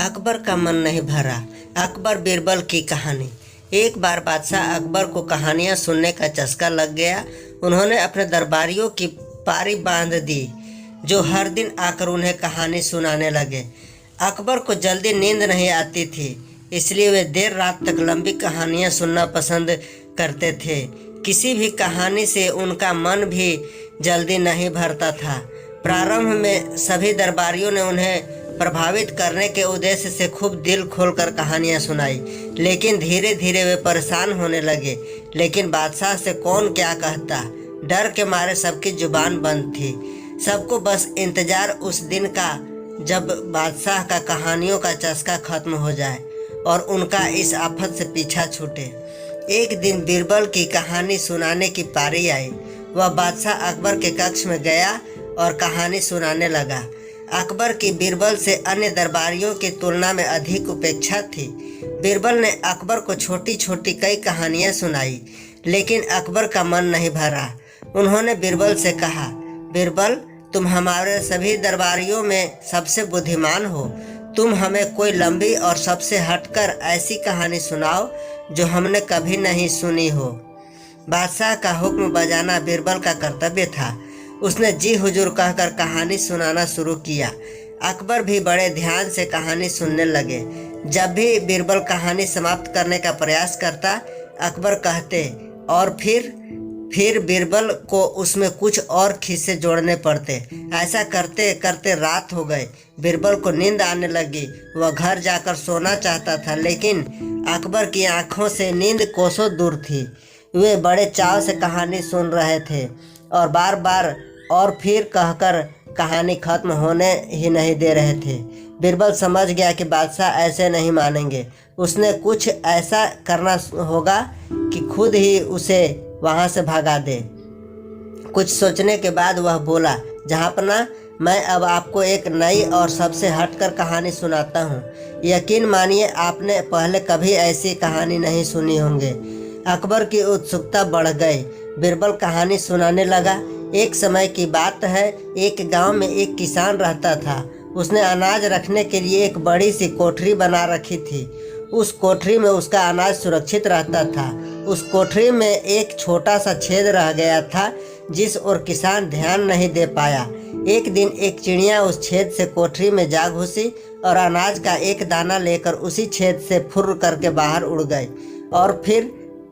अकबर का मन नहीं भरा। अकबर बीरबल की कहानी। एक बार बादशाह अकबर को कहानियां सुनने का चस्का लग गया। उन्होंने अपने दरबारियों की पारी बांध दी, जो हर दिन आकर उन्हें कहानी सुनाने लगे। अकबर को जल्दी नींद नहीं आती थी, इसलिए वे देर रात तक लंबी कहानियां सुनना पसंद करते थे। किसी भी कहानी से उनका मन भी जल्दी नहीं भरता था। प्रारंभ में सभी दरबारियों ने उन्हें प्रभावित करने के उद्देश्य से खूब दिल खोलकर कहानियां सुनाई, लेकिन धीरे धीरे वे परेशान होने लगे। लेकिन बादशाह से कौन क्या कहता, डर के मारे सबकी जुबान बंद थी। सबको बस इंतजार उस दिन का जब बादशाह का कहानियों का चस्का खत्म हो जाए और उनका इस आफत से पीछा छूटे। एक दिन बीरबल की कहानी सुनाने की पारी आई। वह बादशाह अकबर के कक्ष में गया और कहानी सुनाने लगा। अकबर की बीरबल से अन्य दरबारियों की तुलना में अधिक उपेक्षा थी। बीरबल ने अकबर को छोटी छोटी कई कहानियां सुनाई, लेकिन अकबर का मन नहीं भरा। उन्होंने बीरबल से कहा, बीरबल, तुम हमारे सभी दरबारियों में सबसे बुद्धिमान हो। तुम हमें कोई लंबी और सबसे हटकर ऐसी कहानी सुनाओ जो हमने कभी नहीं सुनी हो। बादशाह का हुक्म बजाना बीरबल का कर्तव्य था। उसने जी हुजूर कहकर कहानी सुनाना शुरू किया। अकबर भी बड़े ध्यान से कहानी सुनने लगे। जब भी बीरबल कहानी समाप्त करने का प्रयास करता, अकबर कहते और फिर बीरबल को उसमें कुछ और खिस्से जोड़ने पड़ते। ऐसा करते करते रात हो गई। बीरबल को नींद आने लगी। वह घर जाकर सोना चाहता था, लेकिन अकबर की आंखों से नींद कोसों दूर थी। वे बड़े चाव से कहानी सुन रहे थे और बार बार और फिर कहकर कहानी खत्म होने ही नहीं दे रहे थे। बीरबल समझ गया कि बादशाह ऐसे नहीं मानेंगे। उसने कुछ ऐसा करना होगा कि खुद ही उसे वहाँ से भगा दे। कुछ सोचने के बाद वह बोला, जहाँपना, मैं अब आपको एक नई और सबसे हटकर कहानी सुनाता हूँ। यकीन मानिए, आपने पहले कभी ऐसी कहानी नहीं सुनी होंगे। अकबर की उत्सुकता बढ़ गई। बीरबल कहानी सुनाने लगा। एक समय की बात है, एक गांव में एक किसान रहता था। उसने अनाज रखने के लिए एक बड़ी सी कोठरी बना रखी थी। उस कोठरी में उसका अनाज सुरक्षित रहता था। उस कोठरी में एक छोटा सा छेद रह गया था, जिस ओर किसान ध्यान नहीं दे पाया। एक दिन एक चिड़िया उस छेद से कोठरी में जा घुसी और अनाज का एक दाना लेकर उसी छेद से फुर्र करके बाहर उड़ गई। और फिर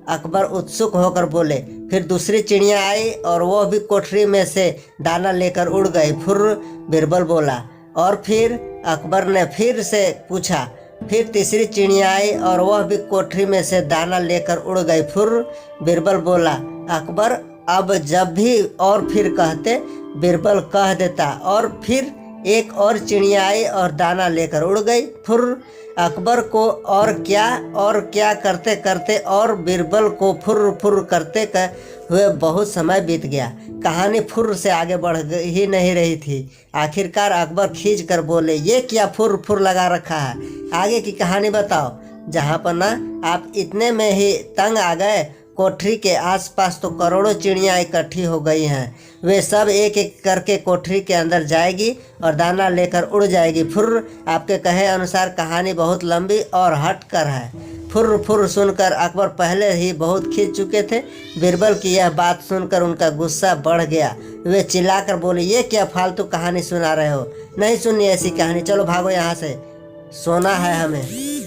अकबर उत्सुक होकर बोले, फिर दूसरी चिड़िया आई और वह भी कोठरी में से दाना लेकर उड़ गई। फुर्र, बीरबल बोला। और फिर अकबर ने फिर से पूछा। फिर तीसरी चिड़िया आई और वह भी कोठरी में से दाना लेकर उड़ गई। फुर्र, बीरबल बोला। अकबर अब जब भी और फिर कहते, बीरबल कह देता, और फिर एक और चिड़िया आई और दाना लेकर उड़ गई। फुर्र, अकबर को और क्या करते करते और बीरबल को फुर्र फुर्र करते हुए बहुत समय बीत गया। कहानी फुर्र से आगे बढ़ ही नहीं रही थी। आखिरकार अकबर खींच कर बोले, ये क्या फुर्र फुर्र लगा रखा है, आगे की कहानी बताओ। जहाँपना, आप इतने में ही तंग आ गए। कोठरी के आसपास तो करोड़ों चिड़ियाँ इकट्ठी हो गई हैं। वे सब एक एक करके कोठरी के अंदर जाएगी और दाना लेकर उड़ जाएगी। फुर्र, आपके कहे अनुसार कहानी बहुत लंबी और हटकर है। फुर्र फुर्र सुनकर अकबर पहले ही बहुत खींच चुके थे। बीरबल की यह बात सुनकर उनका गुस्सा बढ़ गया। वे चिल्लाकर बोले, ये क्या फालतू कहानी सुना रहे हो, नहीं सुननी ऐसी कहानी, चलो भागो यहाँ से, सोना है हमें।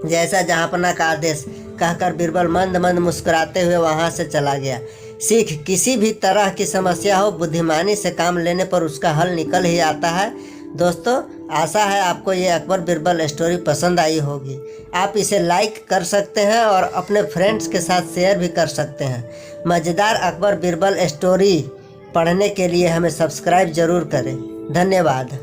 जैसा जहाँपना का आदेश कहकर बीरबल मंद मंद मुस्कुराते हुए वहाँ से चला गया। सीख, किसी भी तरह की समस्या हो, बुद्धिमानी से काम लेने पर उसका हल निकल ही आता है। दोस्तों, आशा है आपको ये अकबर बीरबल स्टोरी पसंद आई होगी। आप इसे लाइक कर सकते हैं और अपने फ्रेंड्स के साथ शेयर भी कर सकते हैं। मज़ेदार अकबर बीरबल स्टोरी पढ़ने के लिए हमें सब्सक्राइब जरूर करें। धन्यवाद।